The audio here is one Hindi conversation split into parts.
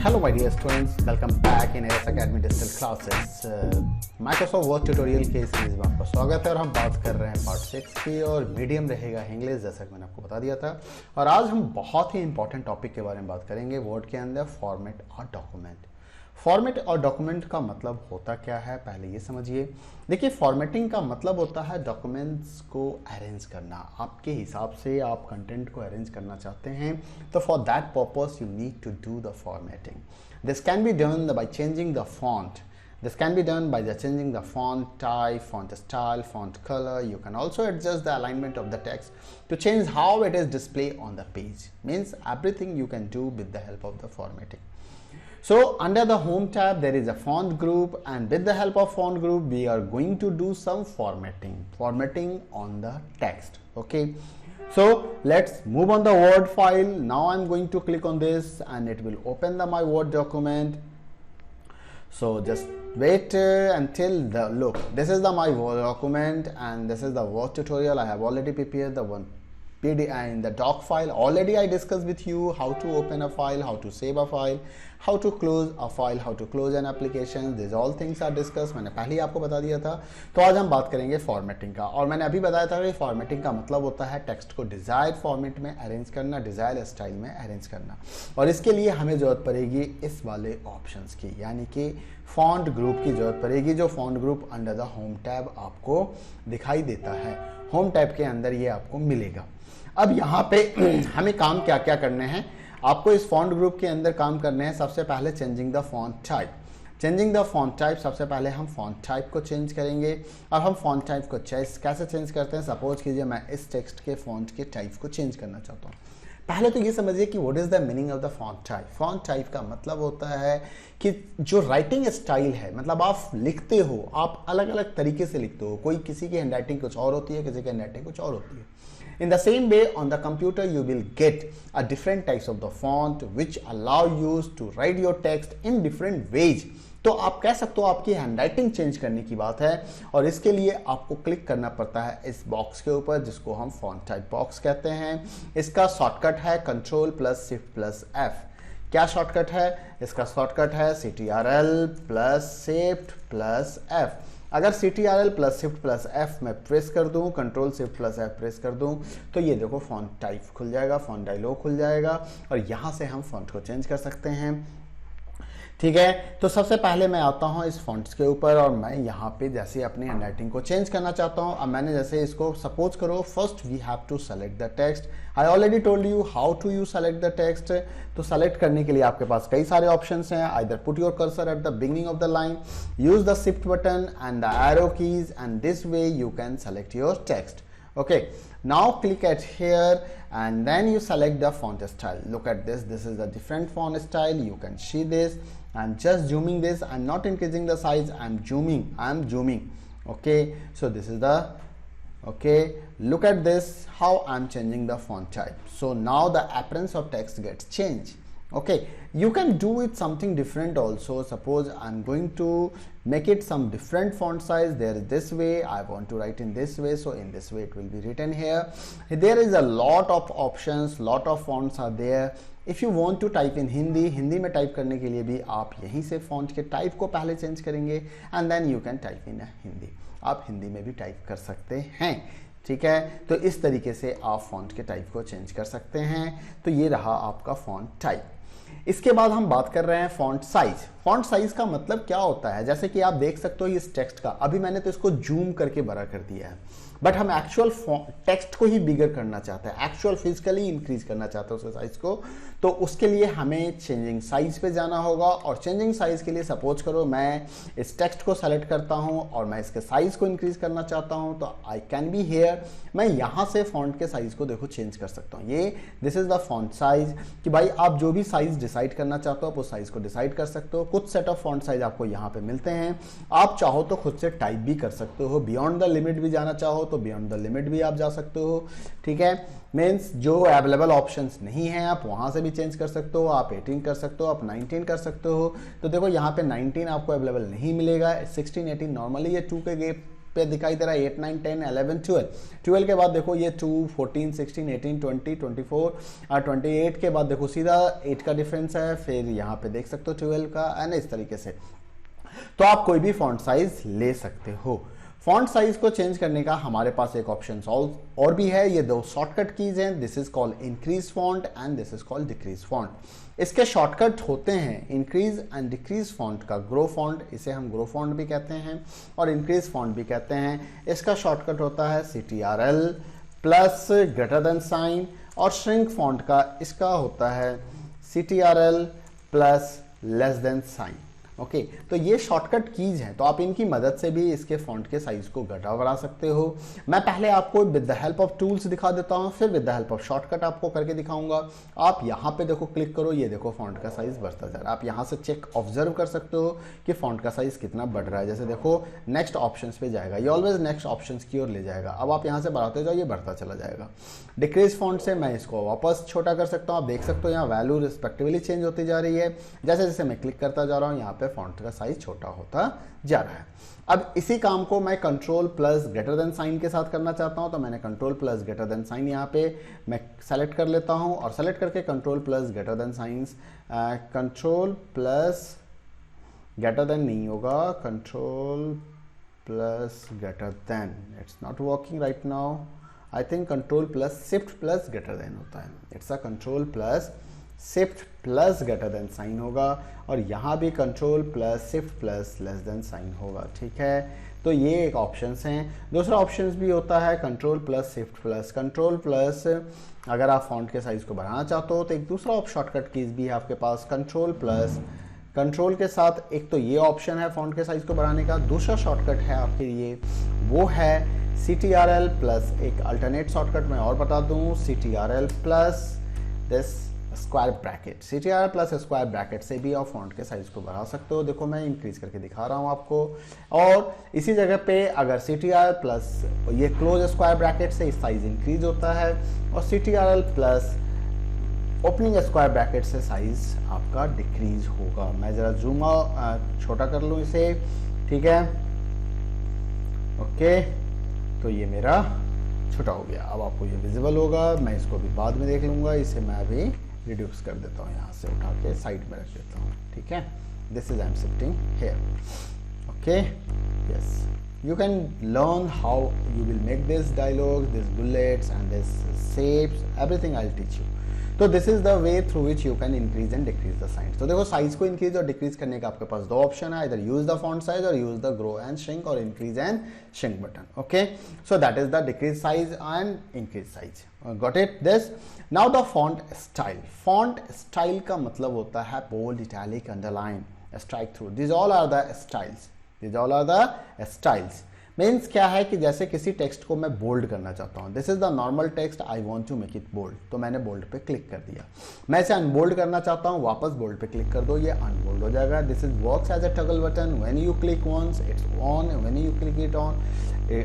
Hello my dear students, welcome back in AS Academy Digital Classes. Microsoft Word tutorial के सीरीज में आपका स्वागत है और हम बात कर रहे हैं पार्ट 6 की और मीडियम रहेगा इंग्लिश, जैसा कि मैंने आपको बता दिया था। और आज हम बहुत ही इंपॉर्टेंट टॉपिक के बारे में बात करेंगे वर्ड के अंदर, फॉर्मेट और डॉक्यूमेंट। फॉर्मेट और डॉक्यूमेंट का मतलब होता क्या है, पहले ये समझिए। देखिए, फॉर्मेटिंग का मतलब होता है डॉक्यूमेंट्स को अरेंज करना। आपके हिसाब से आप कंटेंट को अरेंज करना चाहते हैं, तो for that purpose you need to do the formatting. This can be done by changing the font. This can be done by changing the font type, font style, font color. You can also adjust the alignment of the text to change how it is displayed on the page. Means everything you can do with the help of the formatting. So under the home tab there is a font group, and with the help of font group we are going to do some formatting on the text. Okay, so let's move on the Word file. Now I'm going to click on this and it will open my Word document. So just wait until look, this is my Word document and this is the Word tutorial. I have already prepared the one PDF in the doc file. Already I discussed with you how to open a file, how to save a file, how to close a file, how to close an application. These all things are discussed. मैंने पहले ही आपको बता दिया था। तो आज हम बात करेंगे फॉर्मेटिंग का, और मैंने अभी बताया था कि फॉर्मेटिंग का मतलब होता है टेक्स्ट को डिजायर्ड फॉर्मेट में अरेंज करना, डिजायर्ड स्टाइल में अरेंज करना। और इसके लिए हमें जरूरत पड़ेगी इस वाले ऑप्शंस की, यानी कि फॉन्ट ग्रुप की जरूरत पड़ेगी, जो font group under the home tab आपको दिखाई देता है। होम टैब के अंदर ये आपको मिलेगा। अब यहाँ पे हमें काम क्या क्या करने हैं, आपको इस फॉन्ट ग्रुप के अंदर काम करने हैं। सबसे पहले changing the font type. Changing the font type, सबसे पहले हम फॉन्ट टाइप को चेंज करेंगे। और हम फॉन्ट टाइप को कैसे चेंज करते हैं, सपोज कीजिए मैं इस टेक्स्ट के फॉन्ट के टाइप को चेंज करना चाहता हूँ। पहले तो ये समझिए कि what is the meaning of the font type. Font type का मतलब होता है कि जो राइटिंग स्टाइल है, मतलब आप लिखते हो, आप अलग अलग तरीके से लिखते हो। कोई किसी की हैंडराइटिंग कुछ और होती है, किसी की हैंडराइटिंग कुछ और होती है। In the same way, on the computer you will get a different types of the font which allow you to write your text in different ways. तो आप कह सकते हो आपकी हैंडराइटिंग चेंज करने की बात है, और इसके लिए आपको क्लिक करना पड़ता है इस बॉक्स के ऊपर, जिसको हम फॉन्ट टाइप बॉक्स कहते हैं। इसका शॉर्टकट है Ctrl+Shift+F। क्या शॉर्टकट है इसका? शॉर्टकट है Ctrl+Shift+F। अगर Ctrl+Shift+F में प्रेस कर दूं, Ctrl+Shift+F प्रेस कर दूं, तो ये देखो फॉन्ट टाइप खुल जाएगा, फॉन्ट डायलॉग खुल जाएगा, और यहाँ से हम फॉन्ट को चेंज कर सकते हैं। ठीक है, तो सबसे पहले मैं आता हूँ इस फॉन्ट्स के ऊपर, और मैं यहाँ पे जैसे अपनी हैंडराइटिंग को चेंज करना चाहता हूँ। अब मैंने जैसे इसको सपोज करो, first we have to select the text. I already told you how to you select the text. तो सेलेक्ट करने के लिए आपके पास कई सारे ऑप्शंस हैं। Either put your cursor at the beginning of the line, use the shift button and the arrow keys, and this way you can select your text. Okay, now click at here and then you select the font style. Look at this, this is a different font style. You can see this. I'm just zooming this. I'm not increasing the size, I'm zooming. Okay, so this is the, okay, look at this, how I'm changing the font type. So now the appearance of text gets changed. Okay, you can do it something different also. Suppose I'm going to make it some different font size. There is this way, I want to write in this way, so in this way it will be written here. There is a lot of options, lot of fonts are there. If you want to type in Hindi, Hindi में टाइप करने के लिए भी आप यहीं से फॉन्ट के टाइप को पहले चेंज करेंगे, and then you can type in Hindi. आप हिंदी में भी टाइप कर सकते हैं। ठीक है, तो इस तरीके से आप फॉन्ट के टाइप को चेंज कर सकते हैं। तो ये रहा आपका फॉन्ट टाइप। इसके बाद हम बात कर रहे हैं फॉन्ट साइज। फॉन्ट साइज का मतलब क्या होता है, जैसे कि आप देख सकते हो इस टेक्स्ट का, अभी मैंने तो इसको जूम करके बड़ा कर दिया है, बट हम एक्चुअल टेक्स्ट को ही बिगर करना चाहते हैं, एक्चुअल फिजिकली इंक्रीज करना चाहते हैं उसके साइज को। तो उसके लिए हमें चेंजिंग साइज पे जाना होगा, और चेंजिंग साइज के लिए सपोज करो मैं इस टेक्स्ट को सेलेक्ट करता हूं और मैं इसके साइज को इंक्रीज करना चाहता हूं, तो आई कैन बी हियर, मैं यहां से फॉन्ट के साइज को देखो चेंज कर सकता हूं। ये this is the font size, कि भाई आप जो भी साइज डिसाइड करना चाहते हो आप उस साइज को डिसाइड कर सकते हो। कुछ सेट ऑफ फॉन्ट साइज आपको यहाँ पे मिलते हैं। आप चाहो तो खुद से टाइप भी कर सकते हो, बियॉन्ड द लिमिट भी जाना चाहो तो बियॉन्ड द लिमिट भी आप जा सकते हो। ठीक है, मीन्स जो अवेलेबल ऑप्शंस नहीं है आप वहां से भी चेंज कर सकते हो। आप 18 कर सकते हो, आप 19 कर सकते हो। तो देखो यहाँ पे 19 आपको अवेलेबल नहीं मिलेगा, 16 18 नॉर्मली ये 2 के पे दिखाई दे रहा है 8, 9, 10, 11, 12। 12 के बाद देखो ये 2, 14, 16, 18, 20, 24 और 28 के बाद देखो सीधा 8 का डिफरेंस है, फिर यहाँ पे देख सकते हो 12 का, एंड इस तरीके से। तो आप कोई भी फॉन्ट साइज ले सकते हो। फॉन्ट साइज को चेंज करने का हमारे पास एक ऑप्शन और भी है। ये दो शॉर्टकट कीज हैं, this is called increase font and this is called decrease font. इसके शॉर्टकट होते हैं इंक्रीज एंड डिक्रीज फॉन्ट का ग्रो फॉन्ट, इसे हम ग्रो फॉन्ट भी कहते हैं और इंक्रीज फॉन्ट भी कहते हैं। इसका शॉर्टकट होता है CTRL plus greater than sign, और श्रिंक फॉन्ट का इसका होता है CTRL plus less than sign. Okay, तो ये शॉर्टकट कीज हैं, तो आप इनकी मदद से भी इसके फॉन्ट के साइज को घटा बढ़ा सकते हो। मैं पहले आपको with the help of tools दिखा देता हूं, फिर with the help of shortcut आपको करके दिखाऊंगा। आप यहाँ पे देखो क्लिक करो, ये देखो फॉन्ट का साइज बढ़ता जा रहा है। आप यहाँ से चेक ऑब्जर्व कर सकते हो कि फॉन्ट का साइज कितना बढ़ रहा है। जैसे देखो नेक्स्ट ऑप्शन पे जाएगा, ये ऑलवेज नेक्स्ट ऑप्शन की ओर ले जाएगा। अब आप यहाँ से बढ़ाते जाओ, ये बढ़ता चला जाएगा। डिक्रीज फॉन्ट से मैं इसको वापस छोटा कर सकता हूँ। आप देख सकते हो यहाँ वैल्यू रिस्पेक्टिवली चेंज होती जा रही है। जैसे जैसे मैं क्लिक करता जा रहा हूँ, यहाँ पे फॉन्ट का साइज छोटा होता जा रहा है। अब इसी काम को मैं control plus greater than sign के साथ करना चाहता हूं, तो मैंने control plus greater than sign यहाँ पे मैं सेलेक्ट कर लेता हूं, और सेलेक्ट करके control plus greater than signs, control plus greater than नहीं होगा, control plus greater than, it's not working right now. I think control plus shift plus greater than होता है। It's a control plus shift plus greater than sign होगा, और यहाँ भी control plus shift plus less than sign होगा। ठीक है, तो ये एक ऑप्शंस हैं। दूसरा ऑप्शंस भी होता है control plus shift plus control plus, अगर आप फॉन्ट के साइज को बढ़ाना चाहते हो तो एक दूसरा शॉर्टकट कीज भी है आपके पास, कंट्रोल प्लस कंट्रोल के साथ एक तो ये ऑप्शन है फॉन्ट के साइज को बढ़ाने का। दूसरा शॉर्टकट है आपके लिए, वो है CTRL प्लस एक अल्टरनेट शॉर्टकट मैं और बता दूं, CTRL plus this square bracket. CTRL plus square bracket से भी आप फॉन्ट के साइज को बढ़ा सकते हो। देखो मैं इंक्रीज करके दिखा रहा हूं आपको, और इसी जगह पे अगर CTRL प्लस ये क्लोज स्क्वायर ब्रैकेट से साइज इंक्रीज होता है, और CTRL plus opening square bracket से साइज आपका डिक्रीज होगा। मैं जरा जूम छोटा कर लूं इसे, ठीक है, ओके, तो ये मेरा छोटा हो गया। अब आपको ये विजिबल होगा, मैं इसको भी बाद में देख लूंगा। इसे मैं अभी रिड्यूस कर देता हूँ, यहाँ से उठा के साइड में रख देता हूँ। ठीक है, this is I am shifting here. Okay, yes, you can learn how you will make this dialogue, these bullets and these shapes, everything I'll teach you. तो this is the way through which you can increase and decrease the size. तो देखो साइज को इंक्रीज और डिक्रीज करने का आपके पास दो ऑप्शन है, इधर यूज द फॉन्ट साइज और use the grow and shrink और increase and shrink button. Okay, so that is the decrease size and increase size. Got it? This now the font style. Font style का मतलब होता है bold, italic, underline, strike through, this all are the styles, this all are the styles. Means क्या है कि जैसे किसी टेक्स्ट को मैं बोल्ड करना चाहता हूँ, this is the normal text, I want to make it bold, तो मैंने बोल्ड पे क्लिक कर दिया। मैं इसे अनबोल्ड करना चाहता हूँ, वापस बोल्ड पे क्लिक कर दो, ये अनबोल्ड हो जाएगा। This is works as a toggle button, when you click once it's on, when you click it on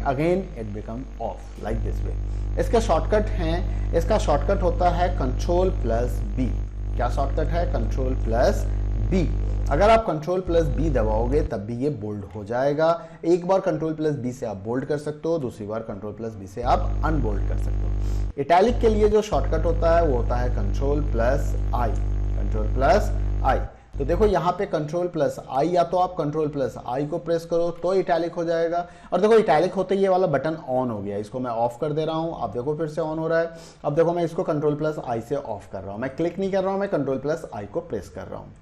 again it become off, like this way. इसका शॉर्टकट है, इसका शॉर्टकट होता है कंट्रोल प्लस बी। क्या शॉर्टकट है? Control plus B. अगर आप कंट्रोल प्लस बी दबाओगे तब भी ये बोल्ड हो जाएगा। एक बार कंट्रोल प्लस बी से आप बोल्ड कर सकते हो, दूसरी बार कंट्रोल प्लस बी से आप अनबोल्ड कर सकते हो। इटैलिक के लिए जो शॉर्टकट होता है वो होता है कंट्रोल प्लस आई, कंट्रोल प्लस आई। तो देखो यहाँ पे कंट्रोल प्लस आई, या तो आप कंट्रोल प्लस आई को प्रेस करो तो इटैलिक हो जाएगा। और देखो इटैलिक होते ही ये वाला बटन ऑन हो गया, इसको मैं ऑफ कर दे रहा हूँ। आप देखो फिर से ऑन हो रहा है। अब देखो मैं इसको कंट्रोल प्लस आई से ऑफ कर रहा हूँ, मैं क्लिक नहीं कर रहा हूँ, मैं कंट्रोल प्लस आई को प्रेस कर रहा हूँ।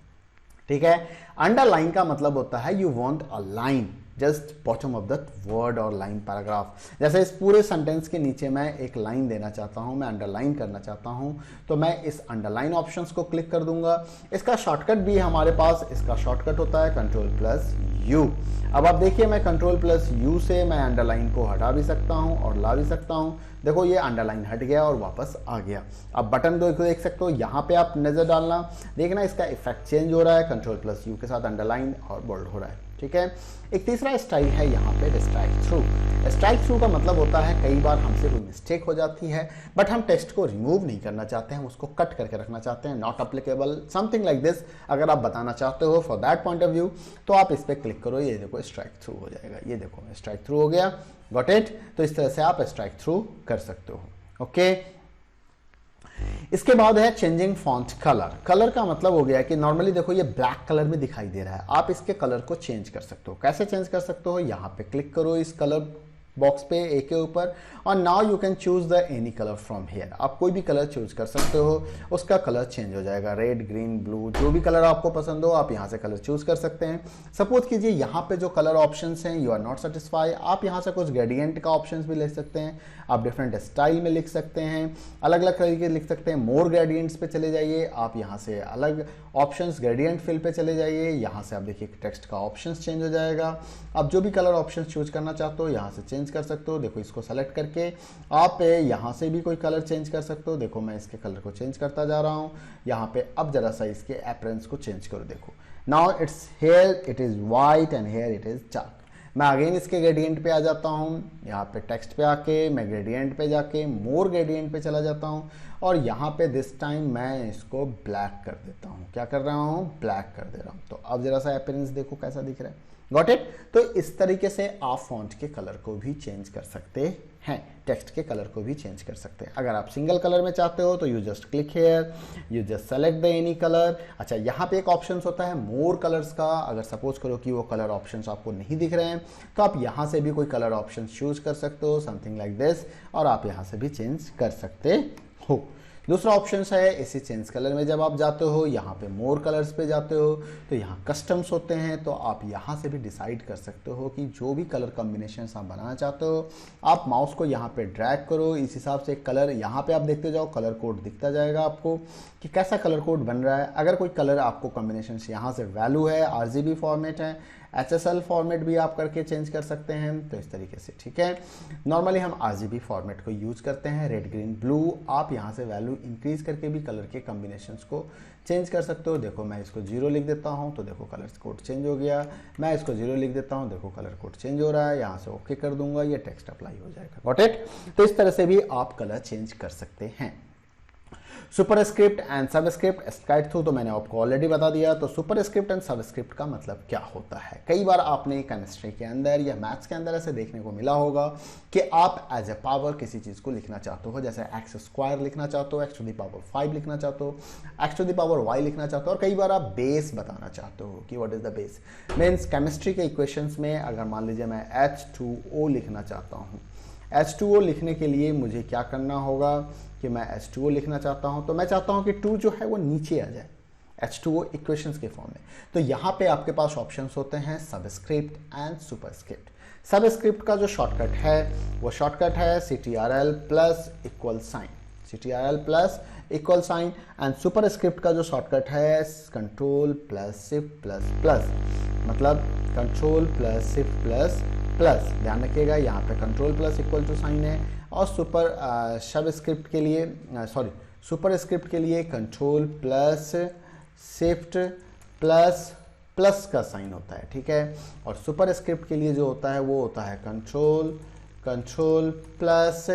ठीक है, अंडरलाइन का मतलब होता है you want a line just bottom of the word और लाइन पैराग्राफ। जैसे इस पूरे सेंटेंस के नीचे मैं एक लाइन देना चाहता हूं, मैं अंडरलाइन करना चाहता हूं, तो मैं इस अंडरलाइन ऑप्शंस को क्लिक कर दूंगा। इसका शॉर्टकट भी हमारे पास, इसका शॉर्टकट होता है कंट्रोल प्लस यू। अब आप देखिए मैं कंट्रोल प्लस यू से मैं अंडरलाइन को हटा भी सकता हूं और ला भी सकता हूं। देखो ये अंडरलाइन हट गया और वापस आ गया। अब बटन दो देख सकते हो, यहाँ पे आप नजर डालना, देखना इसका इफेक्ट चेंज हो रहा है। कंट्रोल प्लस यू के साथ अंडरलाइन और बोल्ड हो रहा है। ठीक है, एक तीसरा स्टाइल है यहाँ पे स्ट्राइक थ्रू। स्ट्राइक थ्रू का मतलब होता है कई बार हमसे कोई मिस्टेक हो जाती है बट हम टेक्स्ट को रिमूव नहीं करना चाहते हैं, उसको कट करके रखना चाहते हैं, not applicable, something like this. अगर आप बताना चाहते हो for that point of view तो आप इस पर क्लिक क्लिक करो, ये देखो स्ट्राइक थ्रू हो जाएगा, ये देखो स्ट्राइक थ्रू हो गया। Got it? तो इस तरह से आप स्ट्राइक थ्रू कर सकते हो। ओके, इसके बाद है चेंजिंग फॉन्ट कलर। कलर का मतलब हो गया कि नॉर्मली देखो ये ब्लैक कलर में दिखाई दे रहा है, आप इसके कलर को चेंज कर सकते हो। कैसे चेंज कर सकते हो? यहाँ पे क्लिक करो इस कलर बॉक्स पे ए के ऊपर, और now you can choose the any colour from here. आप कोई भी कलर चूज कर सकते हो, उसका कलर चेंज हो जाएगा, रेड, ग्रीन, ब्लू, जो भी कलर आपको पसंद हो आप यहाँ से कलर चूज कर सकते हैं। सपोज कीजिए यहाँ पे जो कलर ऑप्शंस हैं यू आर नॉट सेटिस्फाई, आप यहाँ से कुछ ग्रेडियंट का ऑप्शंस भी ले सकते हैं, आप डिफरेंट स्टाइल में लिख सकते हैं, अलग अलग तरीके लिख सकते हैं। मोर ग्रेडियंट्स पे चले जाइए, आप यहाँ से अलग ऑप्शंस ग्रेडियंट फिल पे चले जाइए, यहाँ से आप देखिए टेक्स्ट का ऑप्शंस चेंज हो जाएगा। आप जो भी कलर ऑप्शंस चूज करना चाहते हो यहाँ से चेंज कर सकते हो। देखो इसको सेलेक्ट करके आप यहाँ से भी कोई कलर चेंज कर सकते हो। देखो मैं इसके कलर को चेंज करता जा रहा हूँ यहाँ पे। अब जरा सा इसके अपीयरेंस को चेंज करो, देखो now it's here it is white and here it is dark. मैं अगेन इसके ग्रेडियंट पे आ जाता हूँ, यहाँ पे टेक्स्ट पे आके मैं ग्रेडियंट पे जाके मोर ग्रेडियंट पे चला जाता हूँ, और यहाँ पे दिस टाइम मैं इसको ब्लैक कर देता हूँ। क्या कर रहा हूँ? ब्लैक कर दे रहा हूँ। तो अब जरा सा अपीयरेंस देखो कैसा दिख रहा है। Got it? तो इस तरीके से आप फॉन्ट के कलर को भी चेंज कर सकते हैं, टेक्स्ट के कलर को भी चेंज कर सकते हैं। अगर आप सिंगल कलर में चाहते हो तो you just click here, you just select the any colour. अच्छा, यहाँ पे एक ऑप्शन होता है मोर कलर्स का। अगर सपोज करो कि वो कलर ऑप्शंस आपको नहीं दिख रहे हैं तो आप यहाँ से भी कोई कलर ऑप्शन चूज कर सकते हो, समथिंग लाइक दिस, और आप यहाँ से भी चेंज कर सकते हो। दूसरा ऑप्शन है इसी चेंज कलर में जब आप जाते हो यहाँ पे मोर कलर्स पे जाते हो तो यहाँ कस्टम्स होते हैं, तो आप यहाँ से भी डिसाइड कर सकते हो कि जो भी कलर कॉम्बिनेशन आप बनाना चाहते हो आप माउस को यहाँ पे ड्रैग करो, इस हिसाब से कलर यहाँ पे आप देखते जाओ, कलर कोड दिखता जाएगा आपको कि कैसा कलर कोड बन रहा है। अगर कोई कलर आपको कॉम्बिनेशन यहाँ से वैल्यू है, RGB फॉर्मेट है, HSL फॉर्मेट भी आप करके चेंज कर सकते हैं, तो इस तरीके से। ठीक है, नॉर्मली हम RGB फॉर्मेट को यूज करते हैं, रेड, ग्रीन, ब्लू। आप यहाँ से वैल्यू इंक्रीज करके भी कलर के कॉम्बिनेशंस को चेंज कर सकते हो। देखो मैं इसको 0 लिख देता हूँ तो देखो कलर कोड चेंज हो गया। मैं इसको 0 लिख देता हूँ, देखो कलर कोड चेंज हो रहा है। यहाँ से ओके कर दूंगा, ये टेक्स्ट अप्लाई हो जाएगा। Got it? तो इस तरह से भी आप कलर चेंज कर सकते हैं। Superscript and subscript, strike through तो मैंने आपको ऑलरेडी बता दिया। तो सुपरस्क्रिप्ट एंड सबस्क्रिप्ट का मतलब क्या होता है? कई बार आपने केमिस्ट्री के अंदर या मैथ्स के अंदर ऐसे देखने को मिला होगा कि आप एज ए पावर किसी चीज़ को लिखना चाहते हो, जैसे x² लिखना चाहते हो, x⁵ लिखना चाहते हो, x⁻y लिखना चाहते हो, और कई बार आप बेस बताना चाहते हो कि what is the base. Means chemistry के इक्वेशंस में अगर मान लीजिए मैं H2O लिखना चाहता हूँ, H2O लिखने के लिए मुझे क्या करना होगा कि मैं H2O लिखना चाहता हूं, तो मैं चाहता हूं कि 2 जो है वो नीचे आ जाए H2O इक्वेशंस के फॉर्म में। तो यहां पे आपके पास ऑप्शंस होते हैं सबस्क्रिप्ट एंड सुपरस्क्रिप्ट। सबस्क्रिप्ट का जो शॉर्टकट है वो शॉर्टकट है CTRL plus equal sign, CTRL plus equal sign. And superscript का जो शॉर्टकट है control plus shift plus plus, मतलब control plus shift plus plus. ध्यान रखिएगा यहाँ पे control plus equal to sign है, और सबस्क्रिप्ट के लिए सुपरस्क्रिप्ट के लिए control plus shift plus plus का साइन होता है। ठीक है, और सुपरस्क्रिप्ट के लिए जो होता है वो होता है कंट्रोल प्लस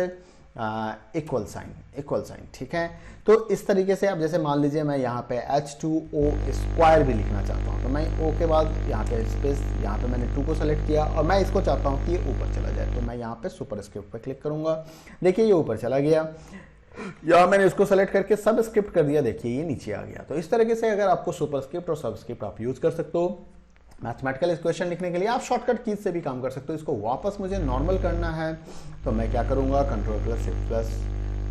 इक्वल साइन। ठीक है, तो इस तरीके से अब जैसे मान लीजिए मैं यहाँ पे H2O² भी लिखना चाहता हूँ, तो मैं O के बाद यहाँ पे स्पेस, यहाँ पे मैंने 2 को सेलेक्ट किया और मैं इसको चाहता हूँ कि ये ऊपर चला जाए, तो मैं यहाँ पे सुपरस्क्रिप्ट पे क्लिक करूँगा। देखिए ये ऊपर चला गया, या मैंने इसको सेलेक्ट करके सबस्क्रिप्ट कर दिया, देखिए ये नीचे आ गया। तो इस तरीके से अगर आपको सुपरस्क्रिप्ट और सबस्क्रिप्ट आप यूज कर सकते हो मैथमेटिकल इक्वेशन लिखने के लिए, आप शॉर्टकट कीज से भी काम कर सकते हो। इसको वापस मुझे नॉर्मल करना है तो मैं क्या करूंगा, control plus shift plus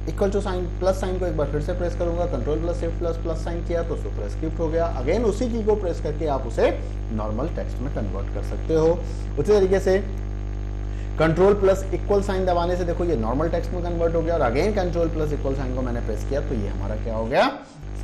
equal to sign, plus sign को एक बार फिर से प्रेस करूंगा, control plus shift plus plus sign किया तो सुपरस्क्रिप्ट हो गया। अगेन उसी की को प्रेस करके आप उसे नॉर्मल टेक्स्ट में कन्वर्ट कर सकते हो। उसी तरीके से कंट्रोल प्लस इक्वल साइन दबाने से देखो ये नॉर्मल टेक्स्ट में कन्वर्ट हो गया, और again control plus equal sign को मैंने प्रेस किया तो ये हमारा क्या हो गया,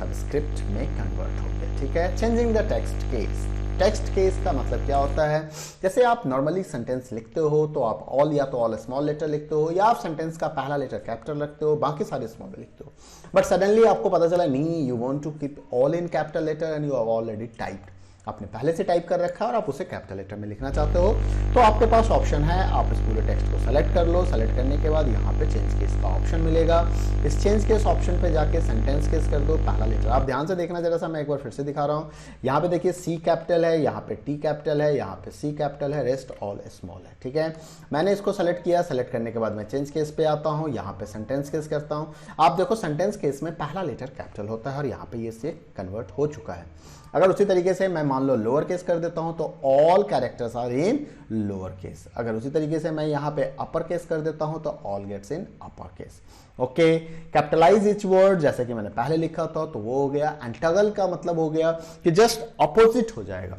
सबस्क्रिप्ट में कन्वर्ट हो गया। ठीक है, changing the text case. Text case का मतलब क्या होता है, जैसे आप नॉर्मली सेंटेंस लिखते हो तो आप ऑल या तो ऑल स्मॉल लेटर लिखते हो, या आप सेंटेंस का पहला लेटर कैपिटल रखते हो, बाकी सारे स्मॉल में लिखते हो। बट सडनली आपको पता चला नहीं, you want to keep all in capital letter and you have already typed. आपने पहले से टाइप कर रखा है और आप उसे कैपिटल लेटर में लिखना चाहते हो, तो आपके पास ऑप्शन है, आप इस पूरे टेक्स्ट को सेलेक्ट कर लो। सेलेक्ट करने के बाद यहाँ पे चेंज केस का ऑप्शन मिलेगा। इस चेंज केस ऑप्शन पे जाके सेंटेंस केस कर दो, पहला लेटर। आप ध्यान से देखना जरा सा, मैं एक बार फिर से दिखा रहा हूँ। यहाँ पे देखिए सी कैपिटल है, यहाँ पे टी कैपिटल है, यहाँ पे सी कैपिटल है, रेस्ट ऑल स्मॉल है। ठीक है, मैंने इसको सेलेक्ट किया। सेलेक्ट करने के बाद मैं चेंज केस पे आता हूँ, यहाँ पे सेंटेंस केस करता हूँ। आप देखो सेंटेंस केस में पहला लेटर कैपिटल होता है और यहाँ पे ये से कन्वर्ट हो चुका है। अगर उसी तरीके से मैं मान लो लोअर केस कर देता हूं तो all characters are in lower case. अगर उसी तरीके से मैं यहां पे अपर केस कर देता हूं तो all gets in upper case. Okay, capitalize each word जैसे कि मैंने पहले लिखा था तो वो हो गया। एंड टगल का मतलब हो गया कि जस्ट अपोजिट हो जाएगा,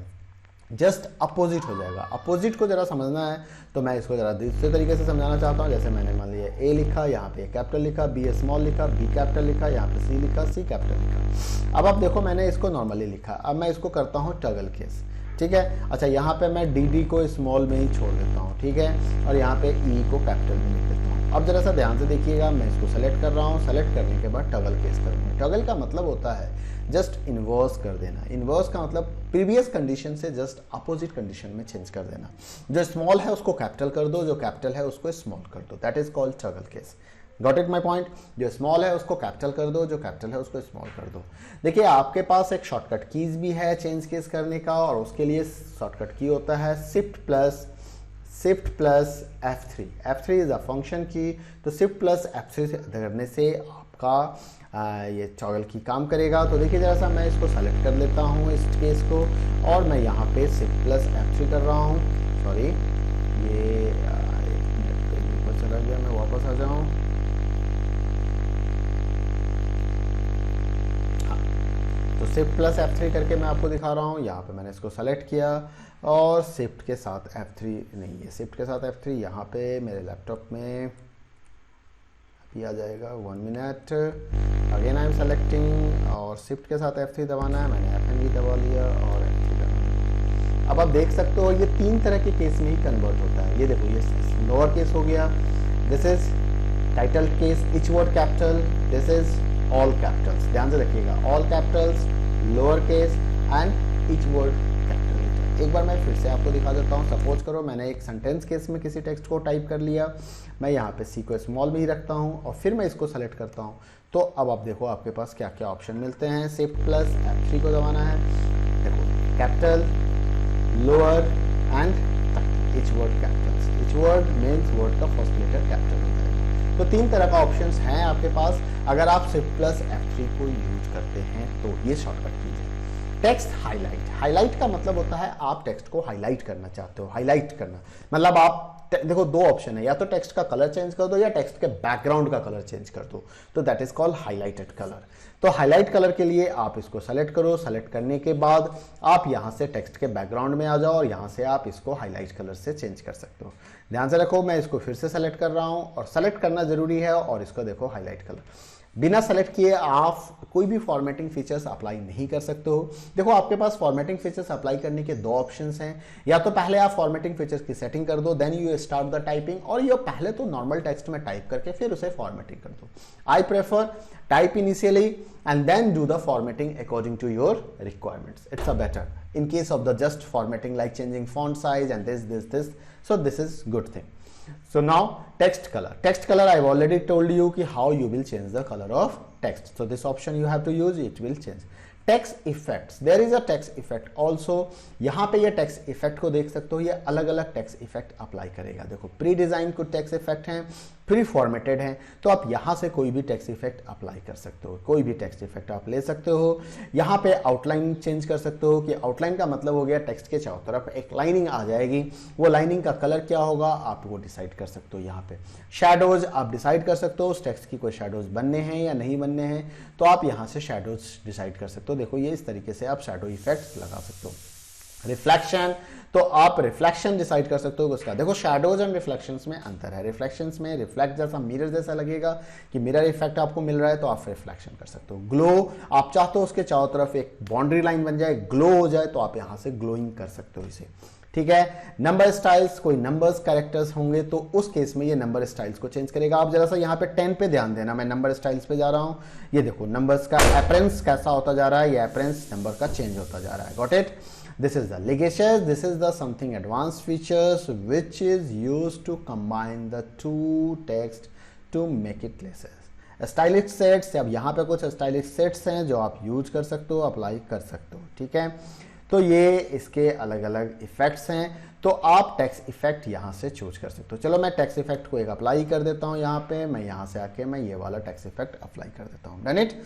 जस्ट अपोजिट हो जाएगा। अपोजिट को जरा समझना है तो मैं इसको जरा दूसरे तरीके से समझाना चाहता हूँ। जैसे मैंने मान लिया ए लिखा, यहाँ पे कैपिटल लिखा, बी स्मॉल लिखा, बी कैपिटल लिखा, यहाँ पे सी लिखा, सी कैपिटल लिखा। अब आप देखो मैंने इसको नॉर्मली लिखा, अब मैं इसको करता हूँ टगल केस। ठीक है, अच्छा यहाँ पे मैं डी को स्मॉल में ही छोड़ देता हूँ। ठीक है, और यहाँ पे ई को कैपिटल में लिख देता हूँ। अब जरा सा ध्यान से देखिएगा, मैं इसको सेलेक्ट कर रहा हूँ। सेलेक्ट करने के बाद टगल केस करूँगा। टगल का मतलब होता है जस्ट इन्वर्स कर देना। इन्वर्स का मतलब प्रीवियस कंडीशन से जस्ट अपोजिट कंडीशन में चेंज कर देना। जो स्मॉल है उसको कैपिटल कर दो, जो कैपिटल है उसको स्मॉल कर दो। That is called toggle case. Got it my point? जो स्मॉल है उसको कैपिटल कर दो, जो कैपिटल है उसको स्मॉल कर दो। देखिए आपके पास एक शॉर्टकट कीज भी है चेंज केस करने का, और उसके लिए शॉर्टकट की होता है shift plus F3। F3 is a function की, तो शिफ्ट प्लस F3 करने से आपका ये टॉगल की काम करेगा। तो देखिए जरा सा मैं इसको सेलेक्ट कर लेता हूँ इस केस को, और मैं यहाँ पे शिफ्ट प्लस F3 कर रहा हूँ। सॉरी, ये एक मिनट पहले ऊपर चला गया, मैं वापस आ जाऊँ। तो शिफ्ट प्लस F3 करके मैं आपको दिखा रहा हूँ। यहाँ पे मैंने इसको सेलेक्ट किया और शिफ्ट के साथ F3 नहीं है, शिफ्ट के साथ F3 यहाँ पे मेरे लैपटॉप में अभी आ जाएगा। 1 minute. Again I am selecting और शिफ्ट के साथ F3 दबाना है। मैंने F भी दबा लिया और F3 दबा लिया। अब आप देख सकते हो ये 3 तरह के केस में ही कन्वर्ट होता है। ये देखो ये लोअर केस हो गया, this is title case, each word capital, this is all Capitals. ध्यान से रखिएगा, all Capitals, lower case and each word capital. एक बार मैं फिर से आपको दिखा देता हूँ। सपोज करो मैंने एक सेंटेंस केस में किसी टेक्स्ट को टाइप कर लिया, मैं यहाँ पे सी को स्मॉल में ही रखता हूँ और फिर मैं इसको सेलेक्ट करता हूँ। तो अब आप देखो आपके पास क्या क्या ऑप्शन मिलते हैं। शिफ्ट प्लस F3 को दबाना है, देखो capital, lower and each word Capitals. Each word means word का फर्स्ट लेटर कैपिटल होता है। तो 3 तरह का ऑप्शंस हैं आपके पास अगर आप शिफ्ट प्लस F3 को यूज करते हैं तो ये शॉर्टकट कीज है। टेक्स्ट हाईलाइट, हाईलाइट का मतलब होता है आप टेक्स्ट को हाईलाइट करना चाहते हो। हाईलाइट करना मतलब आप देखो 2 ऑप्शन है, या तो टेक्स्ट का कलर चेंज कर दो या टेक्स्ट के बैकग्राउंड का कलर चेंज कर दो, तो that is called highlighted colour. तो हाईलाइट कलर के लिए आप इसको सेलेक्ट करो। सेलेक्ट करने के बाद आप यहां से टेक्स्ट के बैकग्राउंड में आ जाओ और यहां से आप इसको हाईलाइट कलर से चेंज कर सकते हो। ध्यान से रखो, मैं इसको फिर से सेलेक्ट कर रहा हूं और सेलेक्ट करना जरूरी है, और इसको देखो हाईलाइट कलर। बिना सेलेक्ट किए आप कोई भी फॉर्मेटिंग फीचर्स अप्लाई नहीं कर सकते हो। देखो आपके पास फॉर्मेटिंग फीचर्स अप्लाई करने के 2 ऑप्शंस हैं, या तो पहले आप फॉर्मेटिंग फीचर्स की सेटिंग कर दो, then you start the typing, और ये पहले तो नॉर्मल टेक्स्ट में टाइप करके फिर उसे फॉर्मेटिंग कर दो। I prefer type initially and then do the formatting according to your requirements. It's a better in case of the just formatting like changing font size and this, so this is good thing. So now text color. Text color I've already told you ki how you will change the color of text. So this option you have to use, it will change. Text effects, there is a text effect also. यहाँ पे ये text effect को देख सकते हो, ये अलग अलग text effect अप्लाई करेगा। देखो प्री डिजाइन कुछ text effect हैं, प्री फॉर्मेटेड हैं, तो आप यहाँ से कोई भी text effect अप्लाई कर सकते हो, कोई भी text effect आप ले सकते हो। यहाँ पे आउटलाइन चेंज कर सकते हो, कि आउटलाइन का मतलब हो गया टेक्स्ट के चारों तरफ एक लाइनिंग आ जाएगी, वो लाइनिंग का कलर क्या होगा आप वो डिसाइड कर सकते हो। यहाँ पे शैडोज आप डिसाइड कर सकते हो, उस टेक्स्ट की कोई शैडोज बनने हैं या नहीं बनने हैं, तो आप यहाँ से शैडोज डिसाइड कर सकते हो। देखो ये इस तरीके से आप शैडो इफेक्ट लगा सकते हो। रिफ्लेक्शन, तो आप रिफ्लेक्शन डिसाइड कर सकते हो उसका। देखो शैडोज एंड रिफ्लेक्शंस में अंतर है। रिफ्लेक्शंस में रिफ्लेक्ट जैसा मिरर जैसा लगेगा कि मिरर इफेक्ट आपको मिल रहा है, तो आप रिफ्लेक्शन कर सकते हो। ग्लो, आप चाहते हो उसके चारों तरफ एक बाउंड्री लाइन बन जाए, ग्लो हो जाए, तो आप यहां से ग्लोइंग कर सकते हो इसे। ठीक है, नंबर स्टाइल्स, कोई नंबर्स कैरेक्टर्स होंगे तो उस केस में ये नंबर स्टाइल्स को चेंज करेगा। आप जरा सा यहाँ पे 10 पे ध्यान देना, मैं नंबर स्टाइल्स पे जा रहा हूँ। ये देखो नंबर्स का अपरेंस कैसा होता जा रहा है, ये अपरेंस नंबर का चेंज होता जा रहा है। Got it? This is the ligatures, this is the something advanced features which is used to combine the two text to make it classes. Stylish sets, अब यहाँ पे कुछ स्टाइलिश सेट्स हैं जो आप यूज कर सकते हो, अप्लाई कर सकते हो, ठीक है। तो ये इसके अलग अलग इफेक्ट्स हैं, तो आप टेक्स्ट इफेक्ट यहाँ से चूज कर सकते हो। चलो मैं टेक्स्ट इफेक्ट को एक अप्लाई कर देता हूँ यहाँ पे, मैं यहाँ से आके मैं ये वाला टेक्स्ट इफेक्ट अप्लाई कर देता हूँ, डन इट।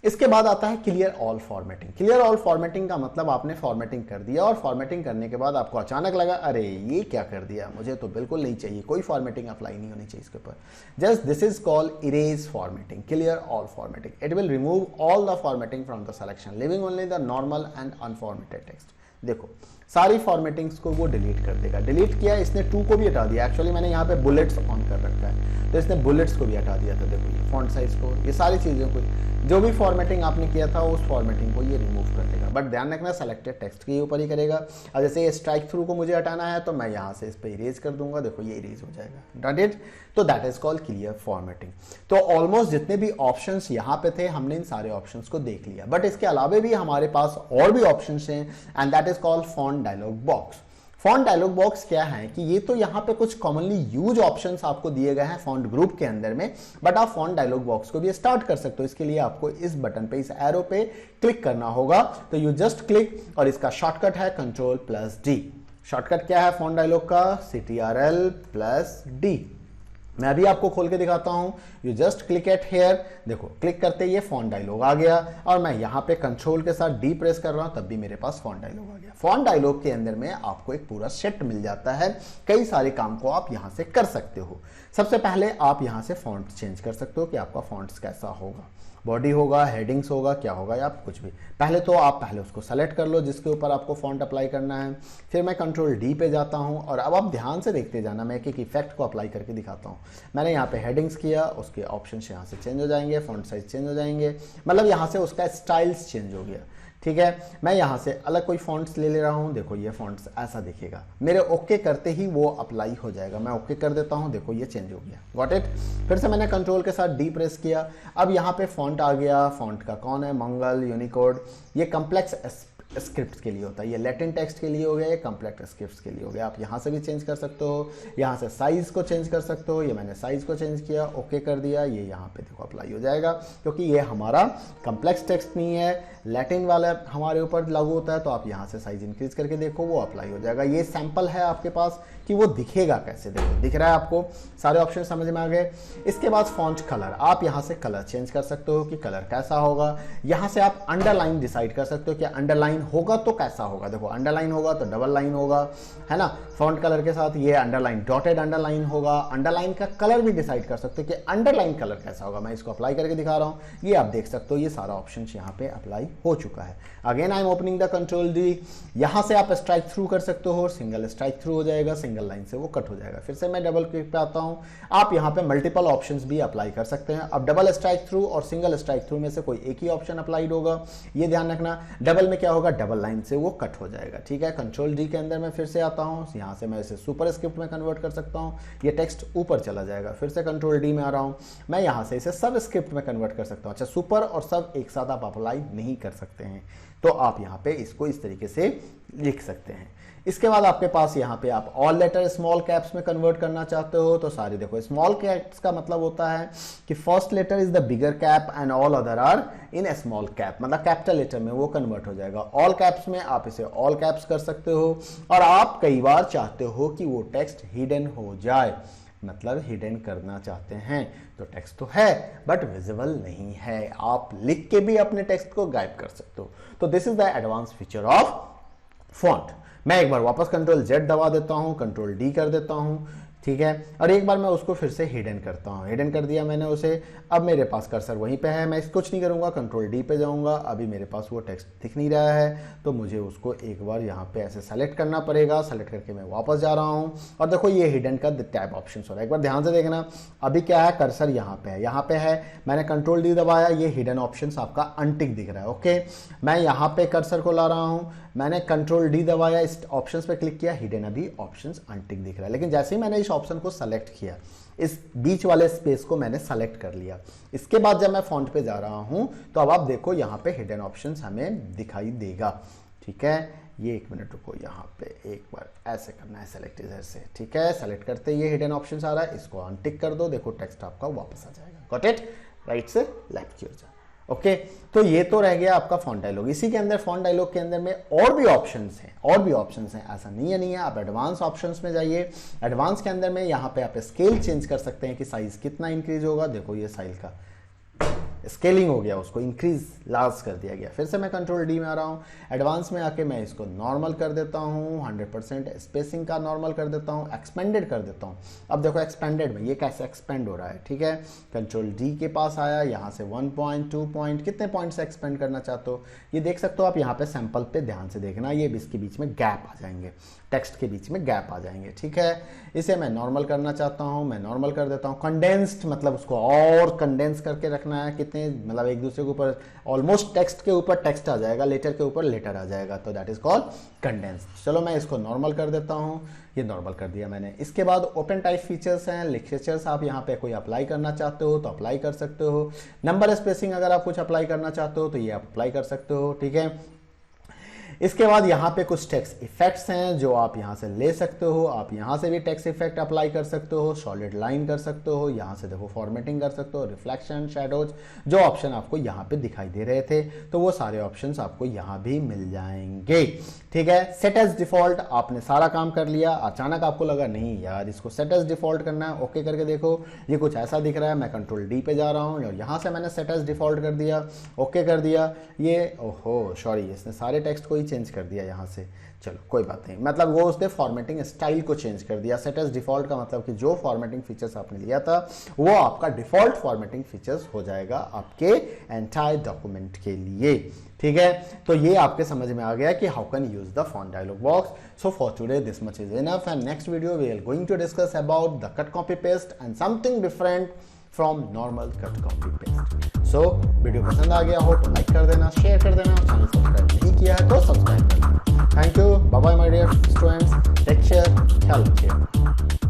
इसके बाद आता है clear all formatting. Clear all formatting का मतलब आपने फॉर्मेटिंग कर दिया और फॉर्मेटिंग करने के बाद आपको अचानक लगा अरे ये क्या कर दिया, मुझे तो बिल्कुल नहीं चाहिए, कोई फॉर्मेटिंग अप्लाई नहीं होनी चाहिए इसके ऊपर। Just this is called erase formatting, clear all formatting. It will remove all the formatting from the selection, living only the normal and unformatted text. देखो सारी फॉर्मेटिंग्स को वो डिलीट कर देगा। डिलीट किया इसने, टू को भी हटा दिया। एक्चुअली मैंने यहाँ पे बुलेट्स ऑन कर रखा है तो इसने बुलेट्स को भी हटा दिया था। देखो ये फॉन्ट साइज को, ये सारी चीज़ों को, जो भी फॉर्मेटिंग आपने किया था उस फॉर्मेटिंग को ये रिमूव कर देगा। बट ध्यान रखना सेलेक्टेड टेक्स्ट के ऊपर ही करेगा। अब जैसे ये स्ट्राइक थ्रू को मुझे हटाना है तो मैं यहाँ से इस पर इरेज कर दूंगा, देखो ये इरेज हो जाएगा, डन इट। तो that is called clear formatting. तो ऑलमोस्ट जितने भी ऑप्शंस यहाँ पे थे हमने इन सारे ऑप्शंस को देख लिया, बट इसके अलावा भी हमारे पास और भी ऑप्शंस हैं and that is called font dialog box. Font dialog box क्या है कि ये तो यहाँ पे कुछ कॉमनली यूज ऑप्शंस आपको दिए गए हैं फॉन्ट ग्रुप के अंदर में, बट आप फॉन्ट डायलॉग बॉक्स को भी स्टार्ट कर सकते हो। इसके लिए आपको इस बटन पे, इस एरो पे क्लिक करना होगा। तो यू जस्ट क्लिक और इसका शॉर्टकट है Ctrl+D। शॉर्टकट क्या है फॉन्ट डायलॉग का? Ctrl+D। मैं अभी आपको खोल के दिखाता हूं। You just click at here, देखो क्लिक करते ही ये फॉन्ट डायलॉग आ गया और मैं यहाँ पे कंट्रोल के साथ डी प्रेस कर रहा हूं तब भी मेरे पास फॉन्ट डायलॉग आ गया। फॉन्ट डायलॉग के अंदर में आपको एक पूरा सेट मिल जाता है, कई सारे काम को आप यहाँ से कर सकते हो। सबसे पहले आप यहाँ से फॉन्ट चेंज कर सकते हो कि आपका फॉन्ट्स कैसा होगा, बॉडी होगा, हेडिंग्स होगा, क्या होगा या कुछ भी। पहले तो आप पहले उसको सेलेक्ट कर लो जिसके ऊपर आपको फॉन्ट अप्लाई करना है। फिर मैं Ctrl+D पे जाता हूं और अब आप ध्यान से देखते जाना, मैं एक इफेक्ट को अप्लाई करके दिखाता हूं। मैंने यहाँ पे हेडिंग्स किया, उसके ऑप्शन यहाँ से चेंज हो जाएंगे, फॉन्ट साइज चेंज हो जाएंगे, मतलब यहाँ से उसका स्टाइल्स चेंज हो गया, ठीक है। मैं यहाँ से अलग कोई फॉन्ट्स ले रहा हूँ, देखो ये फॉन्ट्स ऐसा दिखेगा, मेरे ओके करते ही वो अप्लाई हो जाएगा। मैं ओके कर देता हूँ, देखो ये चेंज हो गया, गॉट इट। फिर से मैंने कंट्रोल के साथ डी प्रेस किया, अब यहाँ पे फॉन्ट आ गया। फॉन्ट का कौन है? मंगल, यूनिकोड। ये कम्प्लेक्स स्क्रिप्ट के लिए होता है, ये लैटिन टेक्स्ट के लिए हो गया, ये कम्प्लेक्स स्क्रिप्ट के लिए हो गया। आप यहाँ से भी चेंज कर सकते हो, यहाँ से साइज को चेंज कर सकते हो। ये मैंने साइज को चेंज किया, ओके कर दिया, ये यहाँ पे देखो अप्लाई हो जाएगा, क्योंकि ये हमारा कम्प्लेक्स टेक्स्ट नहीं है, लैटिन वाला हमारे ऊपर लागू होता है। तो आप यहाँ से साइज इंक्रीज करके देखो, वो अप्लाई हो जाएगा। ये सैंपल है आपके पास कि वो दिखेगा कैसे, देखो दिख रहा है आपको, सारे ऑप्शन समझ में आ गए। इसके बाद फॉन्ट कलर, आप यहाँ से कलर चेंज कर सकते हो कि कलर कैसा होगा। यहाँ से आप अंडरलाइन डिसाइड कर सकते हो कि अंडरलाइन होगा तो कैसा होगा। देखो अंडरलाइन होगा तो डबल लाइन होगा, है ना, फॉन्ट कलर के साथ। ये अंडरलाइन डॉटेड अंडरलाइन होगा। अंडरलाइन का कलर भी डिसाइड कर सकते हो कि अंडरलाइन कलर कैसा होगा। मैं इसको अप्लाई करके दिखा रहा हूँ, ये आप देख सकते हो, ये सारा ऑप्शन यहाँ पे अप्लाई हो चुका है। Again I am opening the Ctrl+D। यहाँ से आप स्ट्राइक थ्रू कर सकते हो, सिंगल स्ट्राइक थ्रू हो जाएगा, सिंगल लाइन से वो कट हो जाएगा। फिर से मैं डबल क्लिक पे आता हूँ, आप यहाँ पे मल्टीपल ऑप्शंस भी अप्लाई कर सकते हैं। अब डबल स्ट्राइक थ्रू और सिंगल स्ट्राइक थ्रू में से कोई एक ही ऑप्शन अप्लाइड होगा, ये ध्यान रखना। डबल में क्या होगा? डबल लाइन से वो कट हो जाएगा, ठीक है। Ctrl+D के अंदर मैं फिर से आता हूँ, यहाँ से मैं इसे सुपर स्क्रिप्ट में कन्वर्ट कर सकता हूँ, ये टेक्स्ट ऊपर चला जाएगा। फिर से Ctrl+D में आ रहा हूँ, मैं यहाँ से इसे सब स्क्रिप्ट में कन्वर्ट कर सकता हूँ। अच्छा, सुपर और सब एक साथ आप अप्लाई नहीं कर सकते हैं, तो आप यहाँ पे इसको इस तरीके से लिख सकते हैं। इसके बाद आपके पास यहाँ पे आप ऑल लेटर स्मॉल कैप्स में कन्वर्ट करना चाहते हो तो सारे देखो, स्मॉल कैप्स का मतलब होता है कि first letter is the bigger cap and all other are in a small cap, मतलब कैपिटल लेटर में वो कन्वर्ट हो जाएगा। ऑल कैप्स में आप इसे ऑल कैप्स कर सकते हो, और आप कई बार चाहते हो कि वो टेक्स्ट हिडन हो जाए, मतलब हिडन करना चाहते हैं तो टेक्स्ट तो है बट विजिबल नहीं है, आप लिख के भी अपने टेक्स्ट को गायब कर सकते हो। तो this is the advance feature of font. मैं एक बार वापस Ctrl+Z दबा देता हूं, Ctrl+D कर देता हूं, ठीक है, और एक बार मैं उसको फिर से हिडन करता हूँ। हिडन कर दिया मैंने उसे, अब मेरे पास कर्सर वहीं पे है, मैं कुछ नहीं करूँगा, Ctrl+D पे जाऊँगा। अभी मेरे पास वो टेक्स्ट दिख नहीं रहा है तो मुझे उसको एक बार यहाँ पे ऐसे सेलेक्ट करना पड़ेगा। सेलेक्ट करके मैं वापस जा रहा हूँ और देखो ये हिडन का टैब ऑप्शन हो रहा है। एक बार ध्यान से देखना, अभी क्या है, कर्सर यहाँ पे है, यहाँ पे है, मैंने Ctrl+D दबाया, ये हिडन ऑप्शन आपका अनटिक दिख रहा है। ओके, मैं यहाँ पे कर्सर को ला रहा हूँ, मैंने Ctrl+D दबाया, इस ऑप्शंस पे क्लिक किया, हिडन अभी ऑप्शंस अनटिक दिख रहा है। लेकिन जैसे ही मैंने इस ऑप्शन को सेलेक्ट किया, इस बीच वाले स्पेस को मैंने सेलेक्ट कर लिया, इसके बाद जब मैं फॉन्ट पे जा रहा हूं तो अब आप देखो यहाँ पे हिडन ऑप्शंस हमें दिखाई देगा, ठीक है। ये 1 मिनट रुको, यहाँ पे एक बार ऐसे करना है सेलेक्ट इधर से, ठीक है। सेलेक्ट करते ये हिडन ऑप्शन आ रहा है, इसको अनटिक कर दो, देखो टेक्स्ट आपका वापस आ जाएगा। Got it? राइट से लेफ्ट की ओर जा। ओके, तो ये तो रह गया आपका फॉन्ट डायलॉग। इसी के अंदर फॉन्ट डायलॉग के अंदर में और भी ऑप्शंस हैं, ऐसा नहीं है आप एडवांस ऑप्शंस में जाइए। एडवांस के अंदर में यहाँ पे आप स्केल चेंज कर सकते हैं कि साइज कितना इंक्रीज होगा। देखो ये साइज का स्केलिंग हो गया, उसको इंक्रीज लार्ज कर दिया गया। फिर से मैं कंट्रोल डी में आ रहा हूँ, एडवांस में आके मैं इसको नॉर्मल कर देता हूँ, 100% स्पेसिंग का नॉर्मल कर देता हूँ, एक्सपेंडेड कर देता हूँ। अब देखो एक्सपेंडेड में ये कैसे एक्सपेंड हो रहा है, ठीक है। कंट्रोल डी के पास आया, यहाँ से 1 पॉइंट 2 पॉइंट कितने पॉइंट से एक्सपेंड करना चाहते हो ये देख सकते हो आप। यहाँ पे सैंपल पे ध्यान से देखना, ये इसके बीच में गैप आ जाएंगे, टेक्स्ट के बीच में गैप आ जाएंगे, ठीक है। इसे मैं नॉर्मल करना चाहता हूँ, मैं नॉर्मल कर देता हूँ। कंडेंस्ड मतलब उसको और कंडेंस करके रखना है, कितने मतलब एक दूसरे के ऊपर ऑलमोस्ट टेक्स्ट के ऊपर टेक्स्ट आ जाएगा, लेटर के ऊपर लेटर आ जाएगा, तो दैट इज कॉल्ड कंडेंस्ड। चलो मैं इसको नॉर्मल कर देता हूँ, ये नॉर्मल कर दिया मैंने। इसके बाद ओपन टाइप फीचर्स हैं, लिटरेचर्स आप यहाँ पे कोई अप्लाई करना चाहते हो तो अप्लाई कर सकते हो। नंबर स्पेसिंग अगर आप कुछ अप्लाई करना चाहते हो तो ये आप अप्लाई कर सकते हो, ठीक है। इसके बाद यहाँ पे कुछ टेक्स्ट इफेक्ट्स हैं जो आप यहाँ से ले सकते हो। आप यहाँ से भी टेक्स्ट इफेक्ट अप्लाई कर सकते हो, सॉलिड लाइन कर सकते हो, यहाँ से देखो फॉर्मेटिंग कर सकते हो, रिफ्लेक्शन, शैडोज, जो ऑप्शन आपको यहाँ पे दिखाई दे रहे थे तो वो सारे ऑप्शंस आपको यहाँ भी मिल जाएंगे, ठीक है। सेट एज डिफॉल्ट, आपने सारा काम कर लिया, अचानक आपको लगा नहीं यार इसको सेट एज डिफॉल्ट करना है, ओके करके देखो ये कुछ ऐसा दिख रहा है। मैं कंट्रोल डी पे जा रहा हूँ और यहाँ से मैंने सेट एज डिफॉल्ट कर दिया, ओके कर दिया। ये ओहो सॉरी, इसने सारे टेक्स्ट को चेंज कर दिया यहाँ से, चलो कोई बात नहीं, मतलब वो उसने फॉर्मेटिंग स्टाइल को चेंज कर दिया। सेट एज डिफॉल्ट का मतलब कि जो फॉर्मेटिंग फीचर्स आपने लिया था वो आपका डिफॉल्ट फॉर्मेटिंग फीचर्स हो जाएगा आपके एंटायर डॉक्यूमेंट के लिए, ठीक है। तो ये आपके समझ में आ गया कि how can use the font dialog box. So for today this much is enough and next video we are going to discuss about the cut copy paste and something different from normal cut copy paste. So video पसंद आ गया हो तो लाइक कर देना, शेयर कर देना, चैनल सब्सक्राइब नहीं किया है तो सब्सक्राइब कर देना। Thank you, bye bye my dear students, take care, ख्याल रखिए।